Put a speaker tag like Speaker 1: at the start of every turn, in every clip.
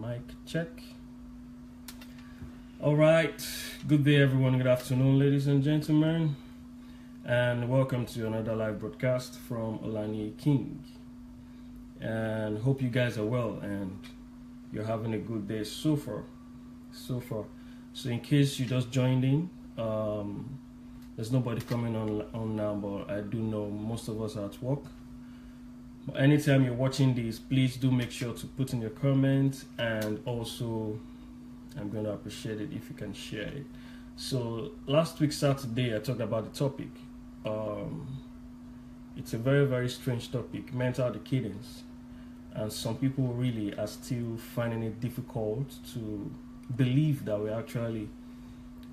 Speaker 1: Mic check. All right. Good day, everyone. Good afternoon, ladies and gentlemen, and welcome to another live broadcast from Olaniyi King. And hope you guys are well and you're having a good day so far. So in case you just joined in, there's nobody coming on now, but I do know most of us are at work. But anytime you're watching this, please do make sure to put in your comments, and also I'm going to appreciate it if you can share it. So last week Saturday I talked about the topic. It's a very, very strange topic, mental decadence, and some people really are still finding it difficult to believe that we're actually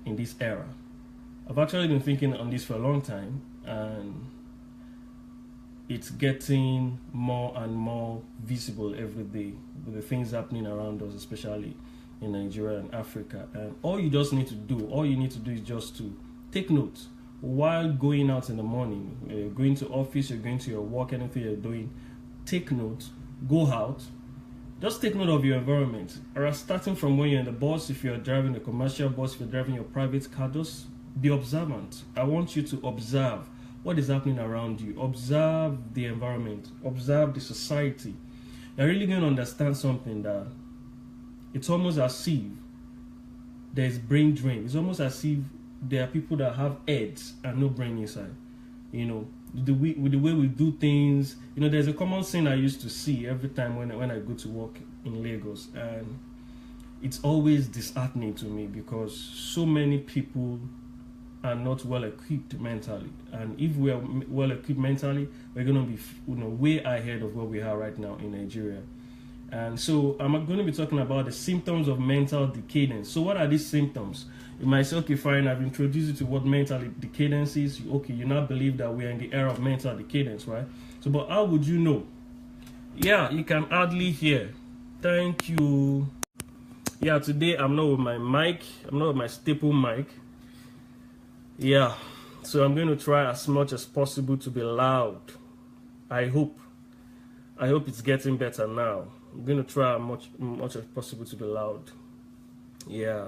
Speaker 1: in this era. I've actually been thinking on this for a long time, and it's getting more and more visible every day with the things happening around us, especially in Nigeria and Africa. And all you need to do is just to take note while going out in the morning. You're going to office, you're going to your work, anything you're doing, take note, go out, just take note of your environment. Starting from when you're in the bus, if you're driving a commercial bus, if you're driving your private car, just be observant. I want you to observe what is happening around you. Observe the environment, observe the society. You're really going to understand something, that it's almost as if there's brain drain. It's almost as if there are people that have heads and no brain inside. You know, with the way we do things. You know, there's a common thing I used to see every time when I go to work in Lagos, and it's always disheartening to me because so many people are not well equipped mentally. And if we are well equipped mentally, we're going to be way ahead of where we are right now in Nigeria. And so I'm going to be talking about the symptoms of mental decadence. So what are these symptoms? You might say, okay, fine, I've introduced you to what mental decadence is. Okay, you now believe that we are in the era of mental decadence, right? So, but how would you know? Yeah, you can hardly hear. Thank you. Yeah, today I'm not with my mic. I'm not with my staple mic. Yeah, so I'm going to try as much as possible to be loud. I hope it's getting better now. I'm going to try much as possible to be loud. Yeah,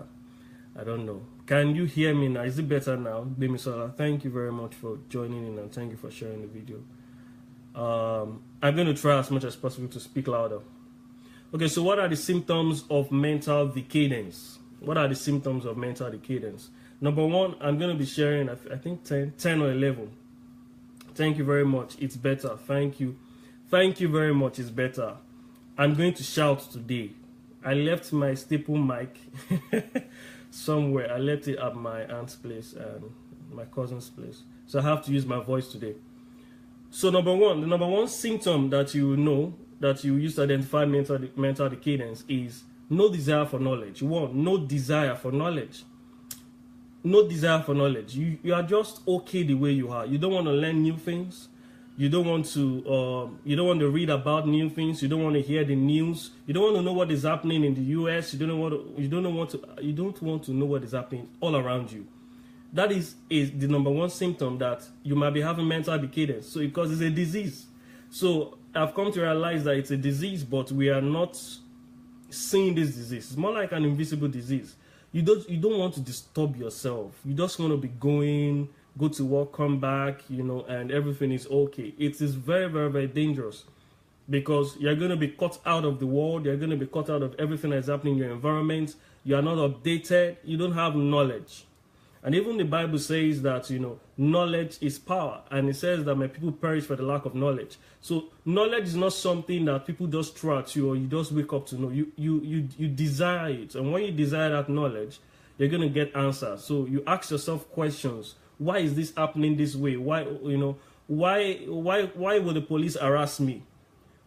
Speaker 1: I don't know. Can you hear me now? Is it better now? Bemisola, thank you very much for joining in, and thank you for sharing the video. I'm going to try as much as possible to speak louder. Okay, so what are the symptoms of mental decadence? What are the symptoms of mental decadence? Number one, I'm going to be sharing, I think 10 or 11. Thank you very much. It's better. Thank you. Thank you very much. It's better. I'm going to shout today. I left my staple mic somewhere. I left it at my aunt's place and my cousin's place. So I have to use my voice today. So the number one symptom that you know, that you use to identify mental decadence is no desire for knowledge. No desire for knowledge. No desire for knowledge. You are just okay the way you are. You don't want to learn new things. You don't want to read about new things. You don't want to hear the news. You don't want to know what is happening in the US. You don't want to know what is happening all around you. That is the number one symptom that you might be having mental decadence. So because it's a disease. So I've come to realize that it's a disease, but we are not seeing this disease. It's more like an invisible disease. You don't want to disturb yourself. You just want to be go to work, come back, and everything is okay. It is very, very, very dangerous because you're going to be cut out of the world. You're going to be cut out of everything that's happening in your environment. You are not updated. You don't have knowledge. And even the Bible says that, knowledge is power. And it says that my people perish for the lack of knowledge. So knowledge is not something that people just throw at you or you just wake up to know. You desire it. And when you desire that knowledge, you're going to get answers. So you ask yourself questions. Why is this happening this way? Why will the police harass me?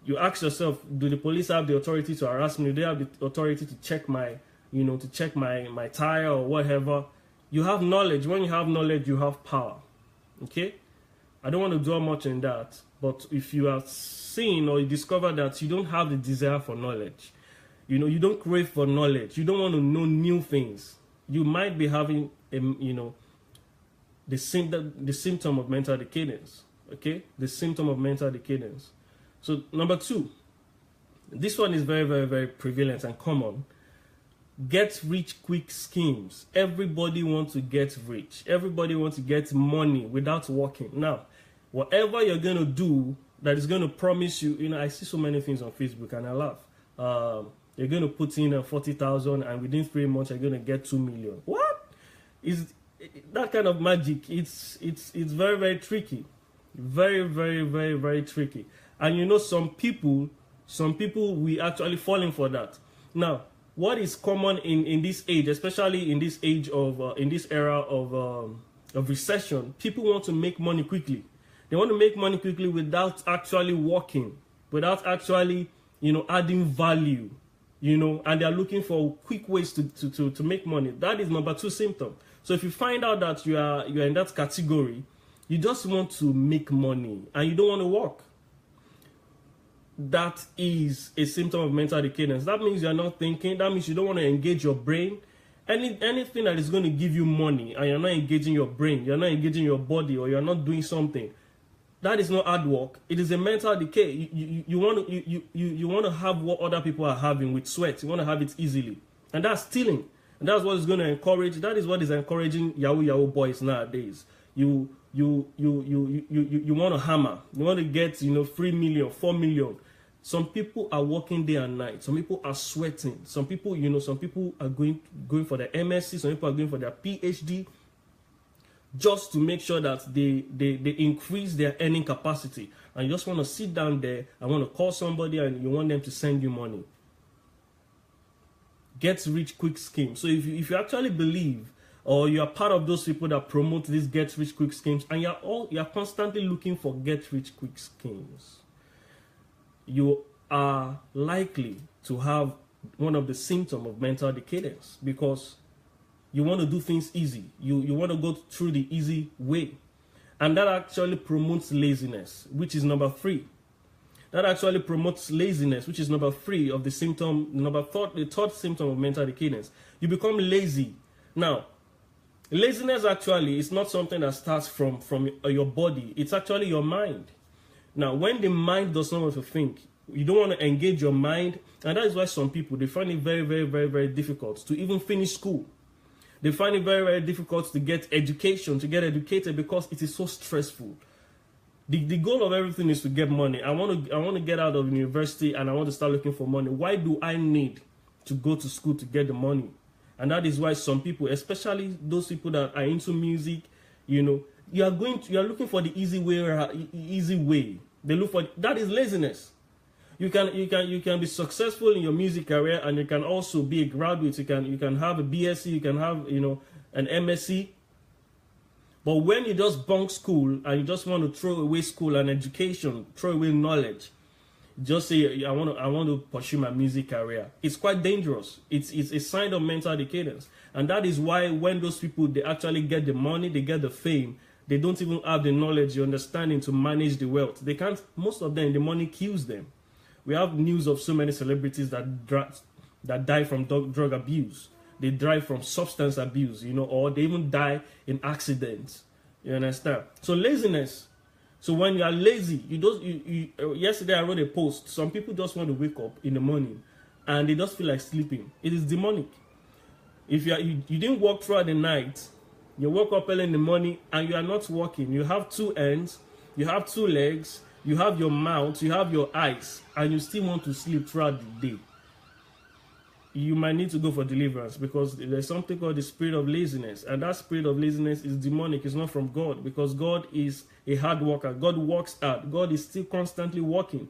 Speaker 1: You ask yourself, do the police have the authority to harass me? Do they have the authority to check my tire or whatever? You have knowledge. When you have knowledge, you have power. Okay? I don't want to dwell much on that. But if you are seeing or you discover that you don't have the desire for knowledge, you don't crave for knowledge, you don't want to know new things, you might be having, the symptom of mental decadence. Okay? The symptom of mental decadence. So number two, This one is very, very, very prevalent and common. Get rich quick schemes. Everybody wants to get rich. Everybody wants to get money without working. Now, whatever you're going to do that is going to promise you, I see so many things on Facebook and I laugh. You're going to put in 40,000 and within 3 months you're going to get 2 million. What is that kind of magic? It's very, very tricky. Very, very, very, very tricky. And some people we actually falling for that. Now, what is common in this age, especially in this age of in this era of recession, people want to make money quickly. They want to make money quickly without actually working, without actually adding value, and they are looking for quick ways to make money. That is number 2 symptom. So if you find out that you are in that category, you just want to make money and you don't want to work, that is a symptom of mental decadence. That means you're not thinking. That means you don't want to engage your brain. Anything that is going to give you money and you're not engaging your brain, you're not engaging your body, or you're not doing something, that is not hard work. It is a mental decay. You want to have what other people are having with sweat. You want to have it easily, and that's stealing. And that's what is going to encourage. That is what is encouraging Yahoo boys nowadays. You want to hammer. You want to get 3 million, 4 million. Some people are working day and night. Some people are sweating. Some people, some people are going for their MSc. Some people are going for their PhD, just to make sure that they increase their earning capacity. And you just want to sit down there and want to call somebody and you want them to send you money. Get rich quick scheme. So if you actually believe, or you are part of those people that promote these get rich quick schemes, and you're constantly looking for get rich quick schemes, you are likely to have one of the symptoms of mental decadence, because you want to do things easy. You want to go through the easy way. And that actually promotes laziness, which is number 3. That actually promotes laziness, which is number 3 of the symptom, the third symptom of mental decadence. You become lazy. Now, laziness actually is not something that starts from your body. It's actually your mind. Now, when the mind does not want to think, you don't want to engage your mind. And that is why some people, they find it very, very, very, very difficult to even finish school. They find it very, very difficult to get education, to get educated, because it is so stressful. The goal of everything is to get money. I want to get out of university and I want to start looking for money. Why do I need to go to school to get the money? And that is why some people, especially those people that are into music, you are looking for the easy way. They look for that is laziness. You can be successful in your music career, and you can also be a graduate. You can have a BSc, you can have an MSc. But when you just bunk school and you just want to throw away school and education, throw away knowledge, just say I want to pursue my music career, it's quite dangerous. It's a sign of mental decadence. And that is why when those people, they actually get the money, they get the fame, they don't even have the knowledge, the understanding to manage the wealth. They can't. Most of them, the money kills them. We have news of so many celebrities that die from drug abuse. They die from substance abuse, or they even die in accidents. You understand? So laziness. So when you are lazy, yesterday I wrote a post. Some people just want to wake up in the morning and they just feel like sleeping. It is demonic. If you didn't work throughout the night, you woke up early in the morning and you are not working. You have 2 hands, you have 2 legs, you have your mouth, you have your eyes, and you still want to sleep throughout the day. You might need to go for deliverance, because there's something called the spirit of laziness, and that spirit of laziness is demonic. It's not from God, because God is a hard worker. God works hard. God is still constantly working.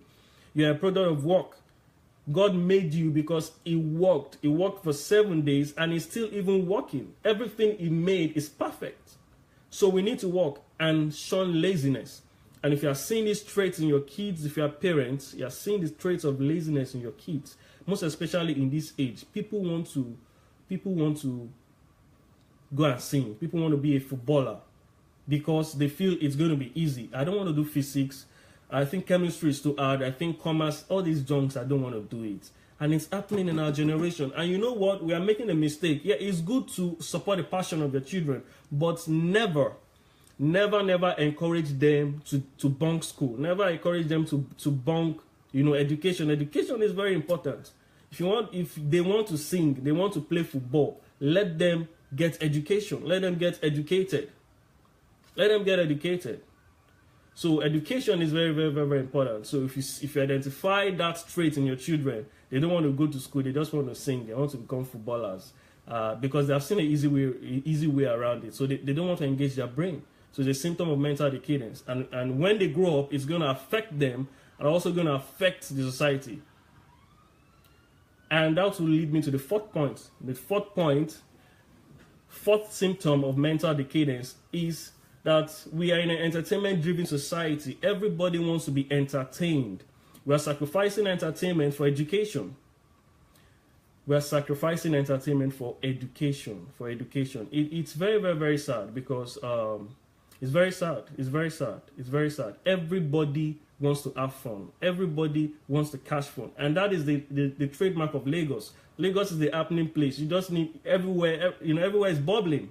Speaker 1: You're a product of work. God made you because he worked. He worked for 7 days and he's still even working. Everything he made is perfect. So we need to work and shun laziness. And if you are seeing these traits in your kids, if you are parents, you are seeing these traits of laziness in your kids, most especially in this age, people want to go and sing. People want to be a footballer because they feel it's going to be easy. I don't want to do physics. I think chemistry is too hard. I think commerce, all these junks, I don't want to do it. And it's happening in our generation. And you know what? We are making a mistake. Yeah, it's good to support the passion of your children, but never encourage them to bunk school. Never encourage them to bunk, Education is very important. If they want to sing, they want to play football, let them get education. Let them get educated. Let them get educated. So education is very, very, very, very important. So if you identify that trait in your children, they don't want to go to school, they just want to sing, they want to become footballers, because they have seen an easy way around it. So they don't want to engage their brain. So it's a symptom of mental decadence. And when they grow up, it's going to affect them and also going to affect the society. And that will lead me to the fourth point. The fourth symptom of mental decadence is that we are in an entertainment-driven society. Everybody wants to be entertained. We are sacrificing entertainment for education. We are sacrificing entertainment for education. It's very, very, very sad because it's very sad. It's very sad. It's very sad. Everybody wants to have fun. Everybody wants to catch fun. And that is the trademark of Lagos. Lagos is the happening place. You just need everywhere, everywhere is bubbling.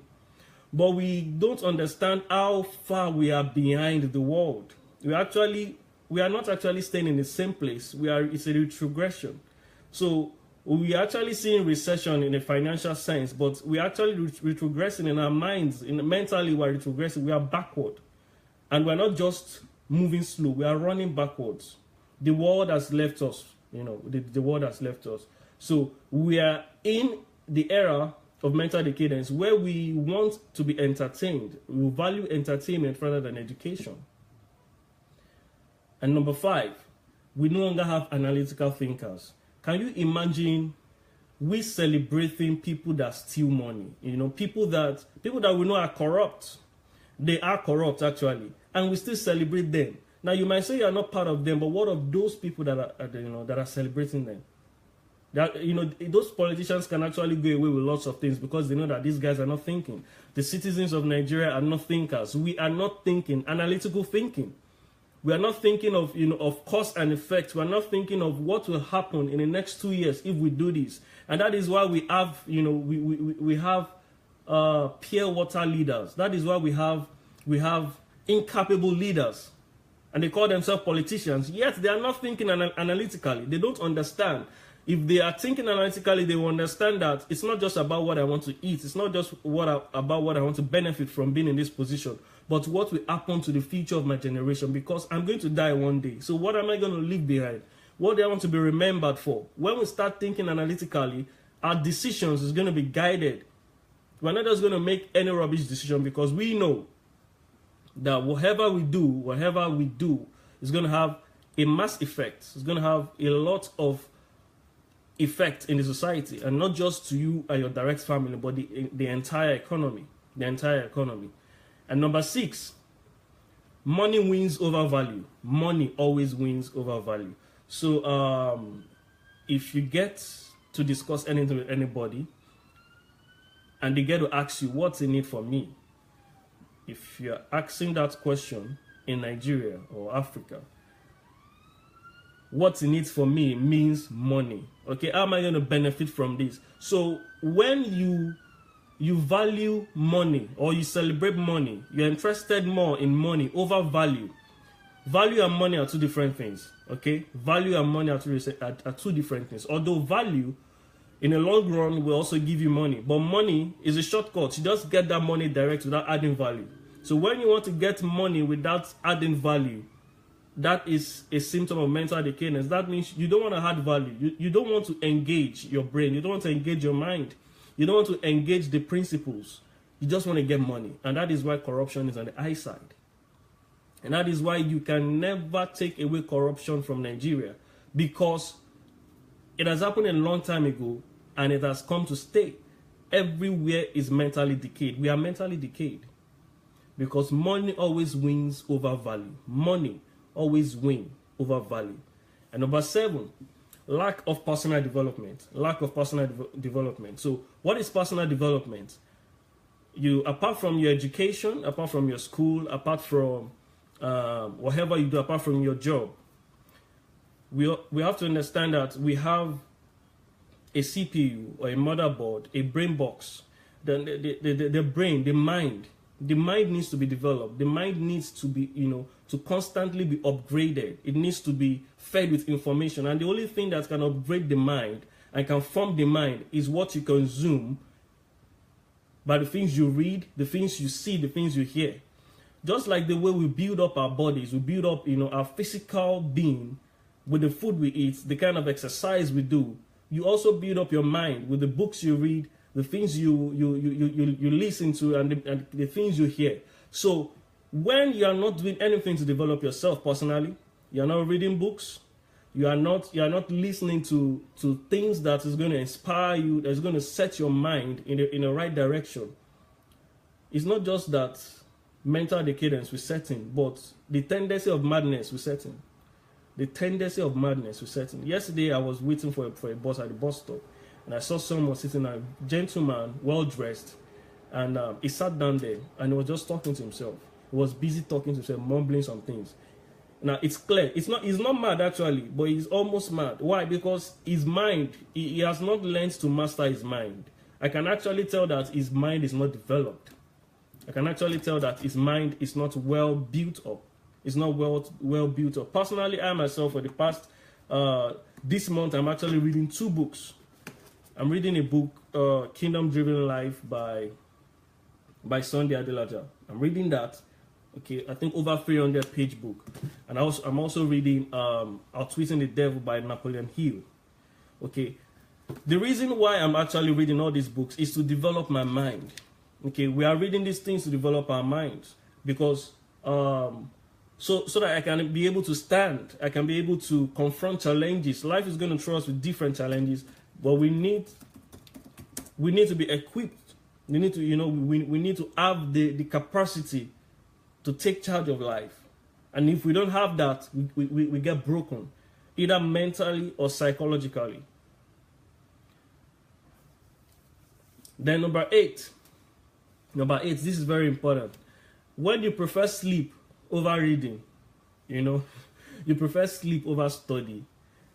Speaker 1: But we don't understand how far we are behind the world. We are not actually staying in the same place. It's a retrogression. So we are actually seeing recession in a financial sense, but we are actually retrogressing in our minds. Mentally, we are retrogressing. We are backward. And we're not just moving slow. We are running backwards. The world has left us. The world has left us. So we are in the era of mental decadence where we want to be entertained. We value entertainment rather than education. And number 5, we no longer have analytical thinkers. Can you imagine we celebrating people that steal money? People that we know are corrupt. They are corrupt actually, and we still celebrate them. Now you might say you are not part of them, but what of those people that are celebrating them? Those politicians can actually go away with lots of things because they know that these guys are not thinking. The citizens of Nigeria are not thinkers. We are not thinking, analytical thinking. We are not thinking of cause and effect. We are not thinking of what will happen in the next 2 years if we do this. And that is why we have, we have pure water leaders. That is why we have incapable leaders. And they call themselves politicians. Yet they are not thinking analytically. They don't understand. If they are thinking analytically, they will understand that it's not just about what I want to eat. It's not just about what I want to benefit from being in this position, but what will happen to the future of my generation, because I'm going to die one day. So what am I going to leave behind? What do I want to be remembered for? When we start thinking analytically, our decisions is going to be guided. We're not just going to make any rubbish decision, because we know that whatever we do is going to have a mass effect. It's going to have a lot of effect in the society, and not just to you and your direct family, but the entire economy. And number 6, money wins over value. Money always wins over value. So if you get to discuss anything with anybody and they get to ask you, what's in it for me? If you're asking that question in Nigeria or Africa, what's in it for me means money. Okay, how am I going to benefit from this? So when you value money or you celebrate money, you're interested more in money over value. Value and money are two different things. Okay, value and money are two different things. Although value in the long run will also give you money, but money is a shortcut. You just get that money direct without adding value. So when you want to get money without adding value, that is a symptom of mental decadence. That means you don't want to add value. You don't want to engage your brain. You don't want to engage your mind. You don't want to engage the principles. You just want to get money. And that is why corruption is on the high side. And that is why you can never take away corruption from Nigeria, because it has happened a long time ago and it has come to stay. Everywhere is mentally decayed. We are mentally decayed because money always wins over value. Money always win over value. And number 7, lack of personal development. Lack of personal development. So what is personal development? Apart from your education, apart from your school, apart from whatever you do, apart from your job, we have to understand that we have a CPU or a motherboard, a brain box. The brain, the mind needs to be developed. The mind needs to be, to constantly be upgraded. It needs to be fed with information. And the only thing that can upgrade the mind and can form the mind is what you consume by the things you read, the things you see, the things you hear. Just like the way we build up our bodies, we build up, our physical being with the food we eat, the kind of exercise we do. You also build up your mind with the books you read, the things you listen to, and the things you hear. So when you are not doing anything to develop yourself personally, you are not reading books, you are not listening to things that is going to inspire you, that's going to set your mind in the right direction. It's not just that mental decadence will set in, but the tendency of madness will set in. The tendency of madness will set in. Yesterday, I was waiting for a bus at the bus stop, and I saw someone sitting, a gentleman, well-dressed, and he sat down there, and he was just talking to himself. He was busy talking to himself, mumbling some things. Now, it's clear. He's not mad, actually, but he's almost mad. Why? Because his mind, he has not learned to master his mind. I can actually tell that his mind is not developed. I can actually tell that his mind is not well built up. It's not well built up. Personally, I myself, for the past, this month, I'm actually reading 2 books. I'm reading a book, Kingdom Driven Life by Sunday Adelaja. I'm reading that. Okay, I think over 300-page book. And I'm also reading Outwitting the Devil by Napoleon Hill. Okay, the reason why I'm actually reading all these books is to develop my mind. Okay, we are reading these things to develop our minds, because so that I can be able to stand, I can be able to confront challenges. Life is going to throw us with different challenges, but we need to be equipped. We need to, we need to have the capacity to take charge of life. And if we don't have that, we get broken, either mentally or psychologically. Then number 8, this is very important. When you prefer sleep over reading, you prefer sleep over study,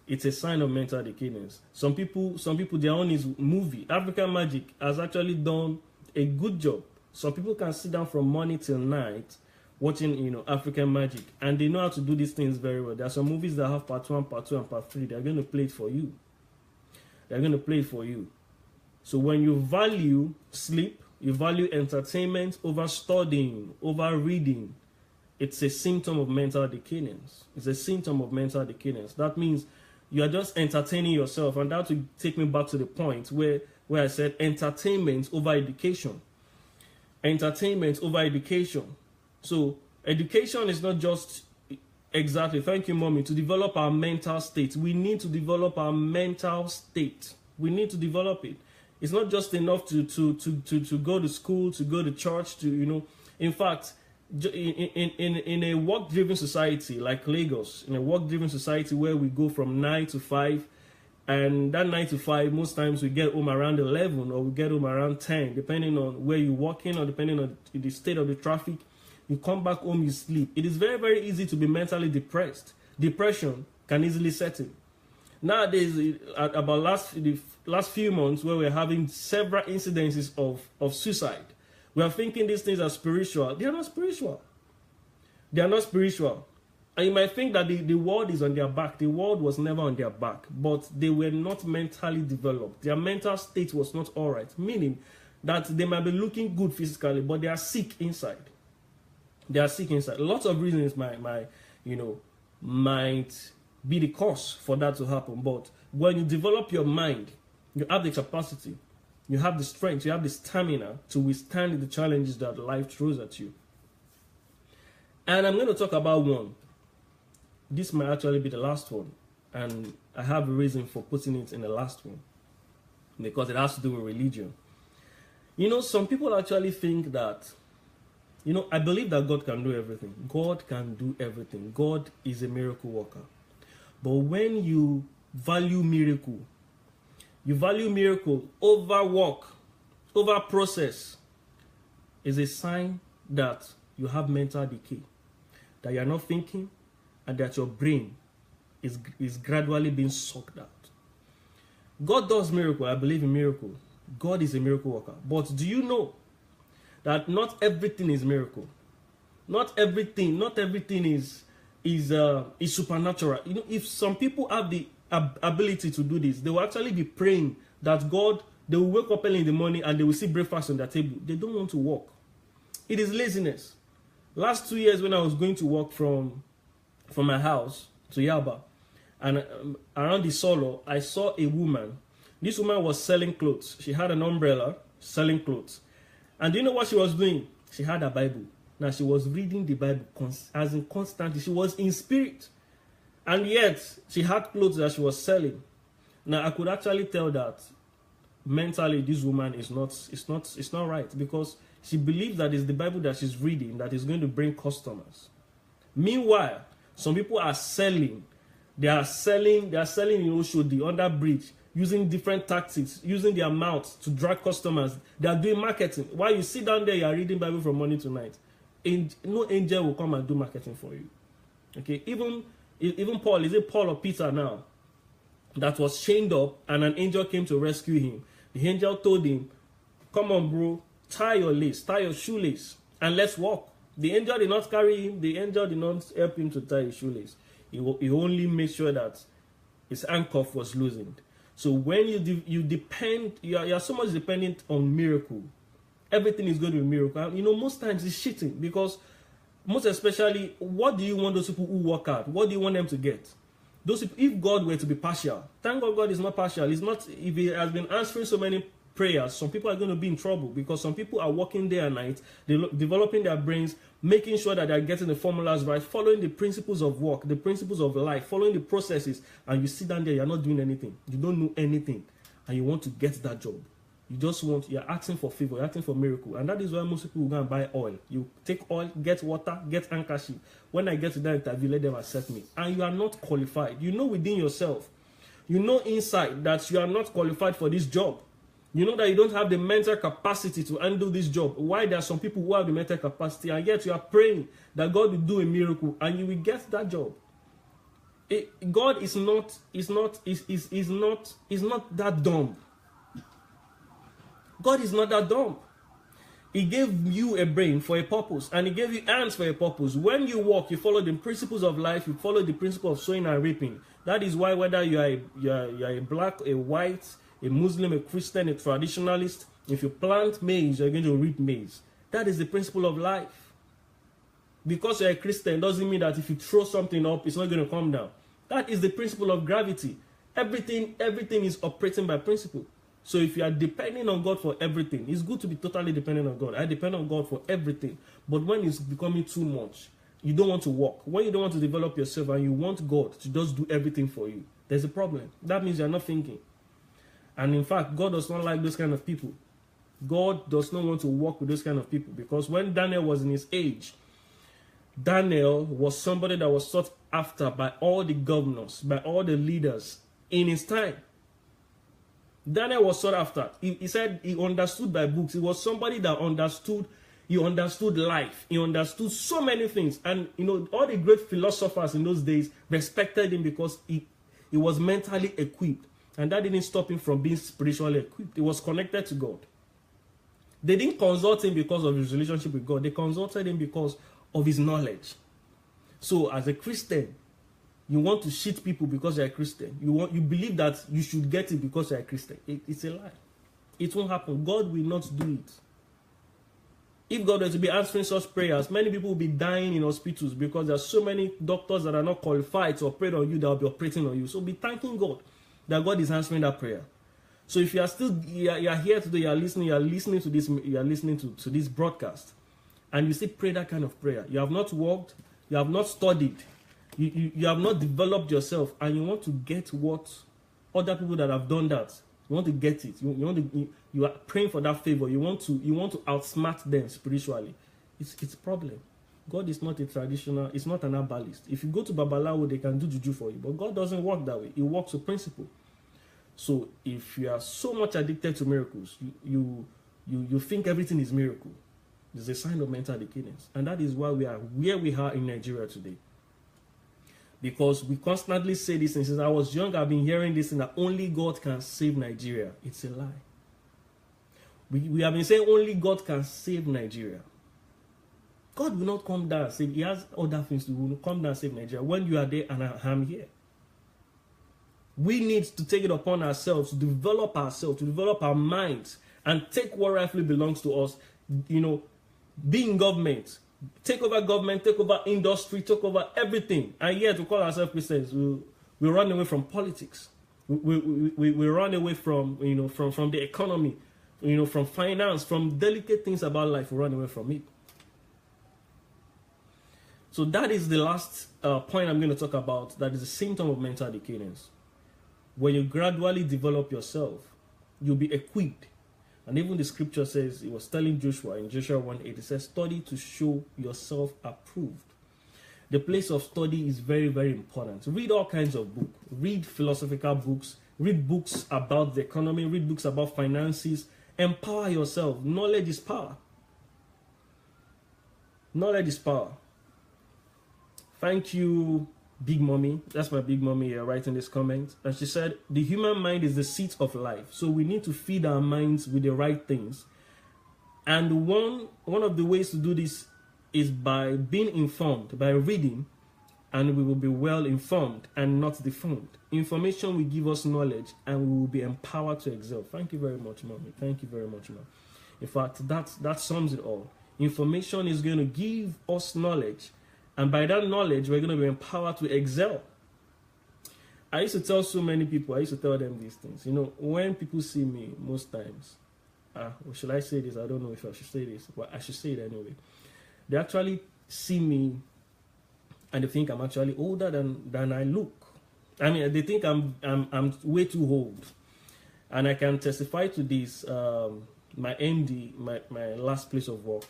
Speaker 1: it's a sign of mental decadence. Some people, their own is movie. African Magic has actually done a good job. Some people can sit down from morning till night watching, African Magic, and they know how to do these things very well. There are some movies that have part 1, part 2, and part 3. They're going to play it for you. They're going to play it for you. So when you value sleep, you value entertainment over studying, over reading, it's a symptom of mental decadence. It's a symptom of mental decadence. That means you are just entertaining yourself. And that will take me back to the point where I said entertainment over education. Entertainment over education. So education is not just exactly, thank you, mommy, to develop our mental state. We need to develop our mental state. We need to develop it. It's not just enough to go to school, to go to church, in fact, in a work-driven society like Lagos, in a work-driven society where we go from 9 to 5, and that 9 to 5, most times we get home around 11 or we get home around 10, depending on where you're working or depending on the state of the traffic. You come back home, you sleep. It is very, very easy to be mentally depressed. Depression can easily set in. Nowadays, about the last few months, where we're having several incidences of suicide, we are thinking these things are spiritual. They are not spiritual. They are not spiritual. And you might think that the world is on their back. The world was never on their back, but they were not mentally developed. Their mental state was not all right, meaning that they might be looking good physically, but they are sick inside. They are sick inside. Lots of reasons might be the cause for that to happen. But when you develop your mind, you have the capacity, you have the strength, you have the stamina to withstand the challenges that life throws at you. And I'm going to talk about one. This might actually be the last one. And I have a reason for putting it in the last one, because it has to do with religion. Some people actually think that, I believe that God can do everything. God can do everything. God is a miracle worker. But when you value miracle over work, over process, is a sign that you have mental decay, that you are not thinking, and that your brain is gradually being sucked out. God does miracle. I believe in miracle. God is a miracle worker. But do you know that not everything is miracle? Not everything is supernatural. You know, if some people have the ability to do this, they will actually be praying that God, they will wake up early in the morning and they will see breakfast on their table. They don't want to work. It is laziness. Last 2 years when I was going to work from my house to Yaba, and around the solo, I saw a woman. This woman was selling clothes. She had an umbrella selling clothes. And do you know what she was doing? She had a Bible. Now she was reading the Bible as in constantly. She was in spirit. And yet she had clothes that she was selling. Now I could actually tell that mentally this woman is not right, because she believes that it's the Bible that she's reading that is going to bring customers. Meanwhile, some people are selling. They are selling in Oshodi, under bridge, using different tactics, using their mouths to drag customers. They are doing marketing. While you sit down there, you are reading Bible from morning to night. No angel will come and do marketing for you. Okay, even Paul, is it Paul or Peter now, that was chained up and an angel came to rescue him. The angel told him, come on bro, tie your shoelace and let's walk. The angel did not carry him. The angel did not help him to tie his shoelace. He only made sure that his handcuff was loosened. So when you are so much dependent on miracle, everything is going to be a miracle. You know, most times it's cheating, because most especially, what do you want those people who work hard? What do you want them to get? Those people, if God were to be partial, thank God God is not partial. It's not. If He has been answering so many prayers, some people are going to be in trouble, because some people are working day and night, developing their brains, making sure that they're getting the formulas right, following the principles of work, the principles of life, following the processes, and you sit down there, you're not doing anything. You don't know anything, and you want to get that job. You're asking for favor, you're asking for miracle. And that is why most people will go and buy oil. You take oil, get water, get handkerchief. When I get to that interview, let them accept me. And you are not qualified. You know within yourself, you know inside that you are not qualified for this job. You know that you don't have the mental capacity to handle this job. Why there are some people who have the mental capacity, and yet you are praying that God will do a miracle and you will get that job. God is not that dumb. God is not that dumb. He gave you a brain for a purpose, and He gave you hands for a purpose. When you walk, you follow the principles of life. You follow the principle of sowing and reaping. That is why whether you are a black, a white, a Muslim, a Christian, a traditionalist, if you plant maize, you're going to reap maize. That is the principle of life. Because you're a Christian doesn't mean that if you throw something up, it's not going to come down. That is the principle of gravity. Everything is operating by principle. So if you are depending on God for everything, it's good to be totally dependent on God. I depend on God for everything. But when it's becoming too much, you don't want to walk. When you don't want to develop yourself and you want God to just do everything for you, there's a problem. That means you're not thinking. And in fact, God does not like those kind of people. God does not want to work with those kind of people, because when Daniel was in his age, Daniel was somebody that was sought after by all the governors, by all the leaders in his time. Daniel was sought after. He said he understood by books. He was somebody that understood. He understood life. He understood so many things. And you know, all the great philosophers in those days respected him because he was mentally equipped. And that didn't stop him from being spiritually equipped. He was connected to God. They didn't consult him because of his relationship with God. They consulted him because of his knowledge. So as a Christian, you want to cheat people because you're a Christian. You believe that you should get it because you're a Christian. It's a lie. It won't happen. God will not do it. If God were to be answering such prayers, many people will be dying in hospitals because there are so many doctors that are not qualified to operate on you, that will be operating on you. So be thanking God that God is answering that prayer. So if you are still you are here today, you are listening to this broadcast, and you still pray that kind of prayer, you have not worked, you have not studied, you have not developed yourself, and you want to get what other people that have done that, you want to get it, you are praying for that favor, you want to outsmart them spiritually. It's a problem. God is not a traditional, it's not an herbalist. If you go to Babalawo, they can do juju for you, but God doesn't work that way. He works with principle. So if you are so much addicted to miracles, you think everything is miracle, there's a sign of mental decadence. And that is why we are where we are in Nigeria today. Because we constantly say this, and since I was young, I've been hearing this, and that only God can save Nigeria. It's a lie. We have been saying only God can save Nigeria. God will not come down and save. He has other things to do. He will come down and save Nigeria when you are there and I'm here. We need to take it upon ourselves, to develop our minds, and take what rightfully belongs to us. You know, be in government, take over government, take over industry, take over everything. And yet we call ourselves Christians. We run away from politics. We run away from, you know, from the economy, you know, from finance, from delicate things about life. We run away from it. So that is the last point I'm going to talk about. That is a symptom of mental decadence. When you gradually develop yourself, you'll be equipped. And even the scripture says, it was telling Joshua in Joshua 1:8, it says, study to show yourself approved. The place of study is very, very important. Read all kinds of books. Read philosophical books. Read books about the economy. Read books about finances. Empower yourself. Knowledge is power. Knowledge is power. Thank you, Big Mommy. That's my Big Mommy here writing this comment. And she said, the human mind is the seat of life. So we need to feed our minds with the right things. And one of the ways to do this is by being informed, by reading, and we will be well informed and not deformed. Information will give us knowledge and we will be empowered to excel. Thank you very much, Mommy. Thank you very much, Mom. In fact, that sums it all. Information is going to give us knowledge, and by that knowledge, we're going to be empowered to excel. I used to tell so many people, I used to tell them these things. You know, when people see me, most times, well, should I say this? I don't know if I should say this, but I should say it anyway. They actually see me and they think I'm actually older than I look. I mean, they think I'm way too old. And I can testify to this. My MD, my last place of work,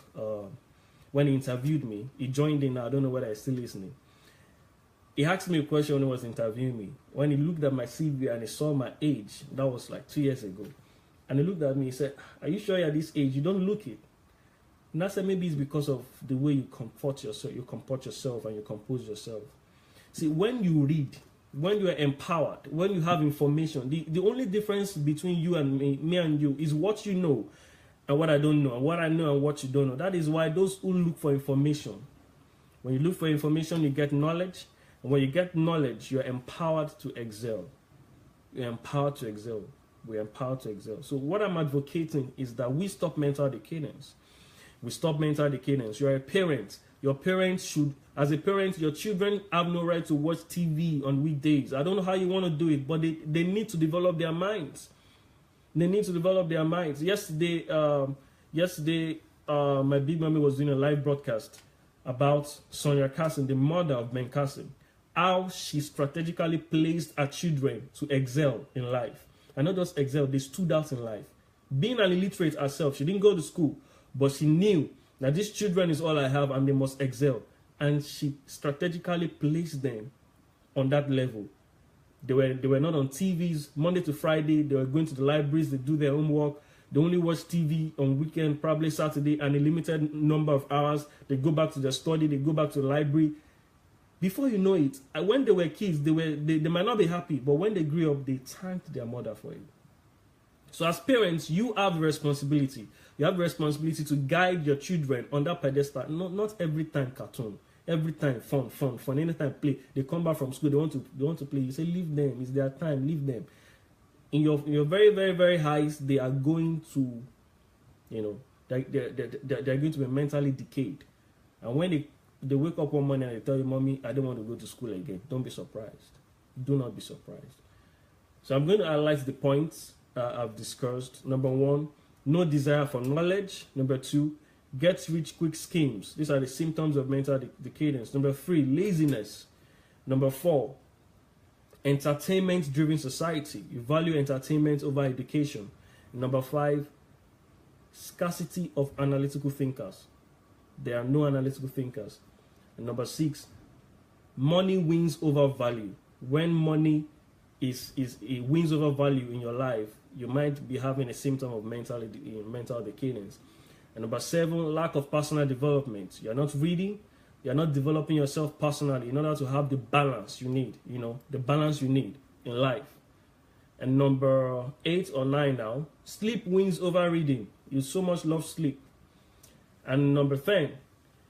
Speaker 1: when he interviewed me, he joined in. I don't know whether he's still listening. He asked me a question when he was interviewing me. When he looked at my CV and he saw my age, that was like 2 years ago. And he looked at me, he said, are you sure you're at this age? You don't look it. And I said, maybe it's because of the way you comport yourself and you compose yourself. See, when you read, when you are empowered, when you have information, the only difference between you and me and you is what you know and what I don't know, and what I know and what you don't know. That is why those who look for information, when you look for information, you get knowledge. And when you get knowledge, you're empowered to excel. You're empowered to excel. We're empowered to excel. So what I'm advocating is that we stop mental decadence. We stop mental decadence. You're a parent. Your parents should, as a parent, your children have no right to watch TV on weekdays. I don't know how you want to do it, but they need to develop their minds. They need to develop their minds. Yesterday, my Big Mommy was doing a live broadcast about Sonia Cassin, the mother of Ben Cassin, how she strategically placed her children to excel in life. And not just excel, they stood out in life. Being an illiterate herself, she didn't go to school, but she knew that these children is all I have and they must excel. And she strategically placed them on that level. They were not on TVs Monday to Friday. They were going to the libraries, they do their homework. They only watch TV on weekend, probably Saturday, and a limited number of hours. They go back to their study, they go back to the library. Before you know it, when they were kids, they might not be happy, but when they grew up, they thanked their mother for it. So as parents, you have a responsibility. You have a responsibility to guide your children on that pedestal. Not every time cartoon, every time fun. Anytime play. They come back from school, they want to play. You say, leave them. It's their time. Leave them. In your very, very, very highs, they are going to, you know, they're going to be mentally decayed. And when they wake up one morning and they tell you, Mommy, I don't want to go to school again, don't be surprised. Do not be surprised. So I'm going to analyze the points I've discussed. Number 1, no desire for knowledge. Number 2, get rich quick schemes. These are the symptoms of mental decadence. Number 3, laziness. Number 4, entertainment-driven society. You value entertainment over education. Number 5, scarcity of analytical thinkers. There are no analytical thinkers. And number 6, money wins over value. When money it wins over value in your life, you might be having a symptom of mental decadence. And number 7, lack of personal development. You're not reading, you're not developing yourself personally in order to have the balance you need, the balance you need in life. And number 8 or 9 now, sleep wins over reading. You so much love sleep. And number 10,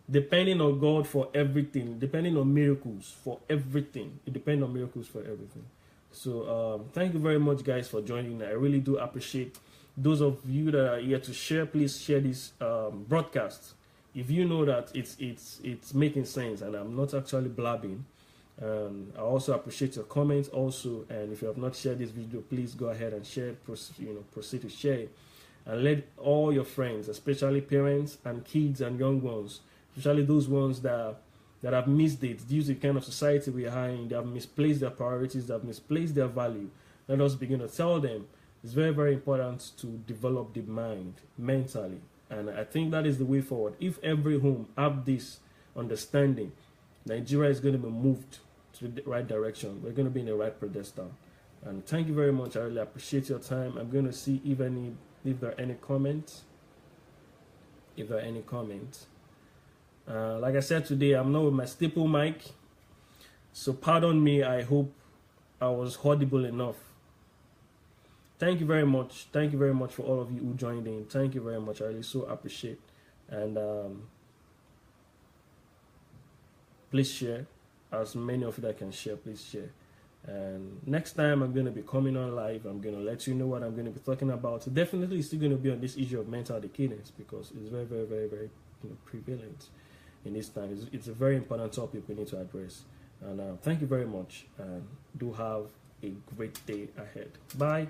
Speaker 1: depending on God for everything, depending on miracles for everything. It depends on miracles for everything. So thank you very much, guys, for joining. I really do appreciate those of you that are here to share. Please share this broadcast if you know that it's making sense and I'm not actually blabbing. I also appreciate your comments also, and if you have not shared this video, please go ahead and share it, proceed to share it, and let all your friends, especially parents and kids and young ones, especially those ones that have missed it due to the kind of society we are in. They have misplaced their priorities, they have misplaced their value. Let us begin to tell them it's very, very important to develop the mind mentally, and I think that is the way forward. If every home have this understanding, Nigeria is going to be moved to the right direction. We're going to be in the right pedestal. And thank you very much. I really appreciate your time. I'm going to see if there are any comments. If there are any comments. Like I said today, I'm not with my staple mic, so pardon me. I hope I was audible enough. Thank you very much. Thank you very much for all of you who joined in. Thank you very much. I really so appreciate. And please share. As many of you that can share, please share. And next time I'm going to be coming on live. I'm going to let you know what I'm going to be talking about. So definitely it's still going to be on this issue of mental decadence, because it's very, very, very, very prevalent in this time. It's a very important topic we need to address. And thank you very much, and do have a great day ahead. Bye.